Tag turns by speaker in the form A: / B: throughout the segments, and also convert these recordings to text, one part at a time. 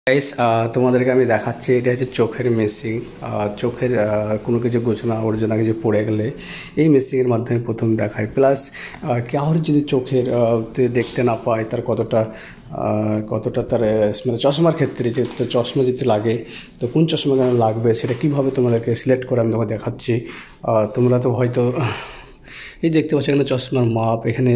A: Guys তোমাদেরকে আমি দেখাচ্ছি এটা হচ্ছে চোখের মেশিন। চোখের কোনো কিছু গোছানো আবর্জনা কিছু পড়ে গেলে এই মেশিনের মাধ্যমে প্রথম দেখায়। প্লাস কারোর যদি চোখের দেখতে না পায় তার কতটা তার মানে চশমার ক্ষেত্রে যে চশমা যদি লাগে তো কোন চশমা কেন লাগবে সেটা কীভাবে তোমাদেরকে সিলেক্ট করে আমি তোমাকে দেখাচ্ছি। তোমরা তো হয়তো এই দেখতে পাচ্ছ এখানে চশমার মাপ। এখানে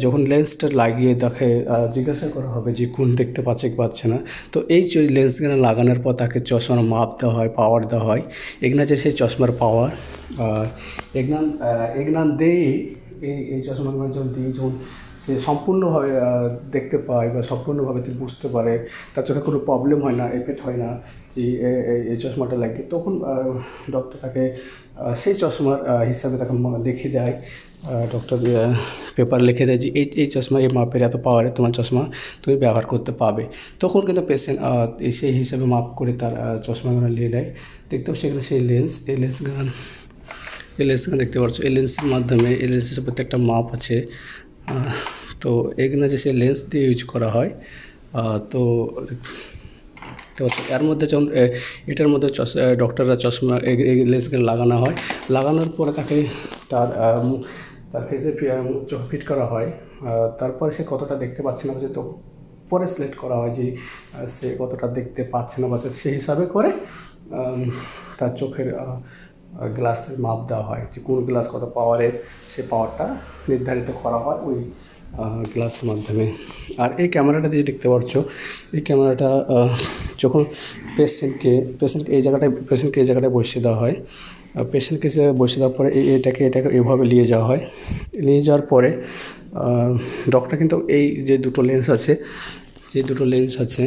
A: যখন লেন্সটা লাগিয়ে দেখে জিজ্ঞাসা করা হবে যে কোন দেখতে পাচ্ছে কি পাচ্ছে না, তো এই লেন্সগুলো লাগানোর পর তাকে চশমার মাপ দেওয়া হয়, পাওয়ার দেওয়া হয়। এগুলো যে সেই চশমার পাওয়ার এগুলো দিয়ে এই চশমাগুলো যখন দিয়ে যখন সে সম্পূর্ণভাবে দেখতে পায় বা সম্পূর্ণভাবে বুঝতে পারে, তার চোখে কোনো প্রবলেম হয় না, এফেক্ট হয় না যে এই চশমাটা লাগে, তখন ডক্টর তাকে সেই চশমার হিসাবে তাকে দেখিয়ে দেয়। ডক্টর পেপার লিখে দেয় যে এই চশমা এই মাপের এত পাওয়ারে তোমার চশমা তুমি ব্যবহার করতে পাবে। তখন কিন্তু পেশেন্ট সেই হিসাবে মাপ করে তার চশমাগুলো নিয়ে নেয়। দেখতে পাচ্ছি এখানে সেই এই লেন্সগুলো দেখতে পাচ্ছ। এই লেন্সের মাধ্যমে এই লেন্সের প্রত্যেকটা মাপ আছে। তো এগুলো যে সেই লেন্স দিয়ে ইউজ করা হয়। তো এর মধ্যে যখন এটার মধ্যে ডক্টররা চশমা এই লেন্সগুলো লাগানো হয়, লাগানোর পরে তাকে তার ফেসে চোখ ফিট করা হয়। তারপরে সে কতটা দেখতে পাচ্ছে না তো পরে সিলেক্ট করা হয় যে সে কতটা দেখতে পাচ্ছে না পাচ্ছে, সেই হিসাবে করে তার চোখের গ্লাসের মাপ দেওয়া হয় যে কোন গ্লাস কত পাওয়ারের, সে পাওয়ারটা নির্ধারিত করা হয় ওই গ্লাসের মাধ্যমে। আর এই ক্যামেরাটা যে দেখতে পাচ্ছ, এই ক্যামেরাটা যখন পেশেন্টকে এই জায়গাটায় বসিয়ে দেওয়া হয়, পেশেন্টকে বসিয়ে দেওয়ার পরে এটাকে এইভাবে নিয়ে যাওয়া হয়। নিয়ে যাওয়ার পরে ডক্টর কিন্তু এই যে দুটো লেন্স আছে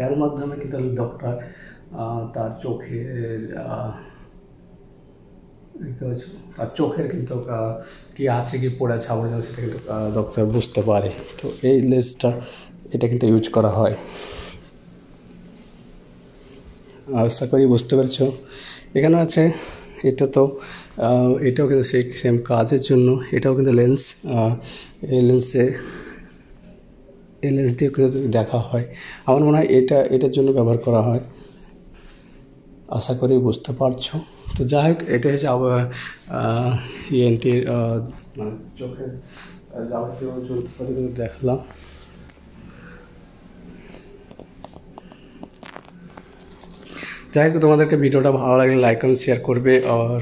A: এর মাধ্যমে কিন্তু ডক্টর তার চোখের কিন্তু কি আছে কি পড়ে আছে আবর্জনা সেটা কিন্তু ডক্টর বুঝতে পারে। তো এই লেন্সটা এটা কিন্তু ইউজ করা হয়। আশা করি বুঝতে পেরেছ। এখানে আছে এটাও কিন্তু সেই সেম কাজের জন্য, এটাও কিন্তু লেন্স। এই লেন্স দিয়ে কিন্তু দেখা হয়। আমার মনে হয় এটার জন্য ব্যবহার করা হয়। আশা করি বুঝতে পারছো। তো যাই হোক, এটা হচ্ছে ইএনটির মানে চোখের যাবতীয় যন্ত্রপাতি দেখলাম। যাই হোক, তোমাদেরকে ভিডিওটা ভালো লাগলে লাইক কমেন্ট শেয়ার করবে। আর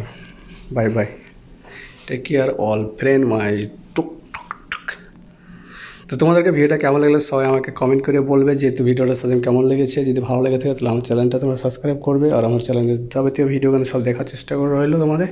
A: bye bye, take care all friend my টুক। তো তোমাদেরকে ভিডিওটা কেমন লাগলে সবাই আমাকে কমেন্ট করে বলবে যে ভিডিওটা সাজেন কেমন লেগেছে। যদি ভালো লেগে থাকে তাহলে আমার চ্যানেলটা তোমরা সাবস্ক্রাইব করবে আর আমার চ্যানেলের যাবতীয় ভিডিওগুলো সব দেখার চেষ্টা করে রইলো তোমাদের।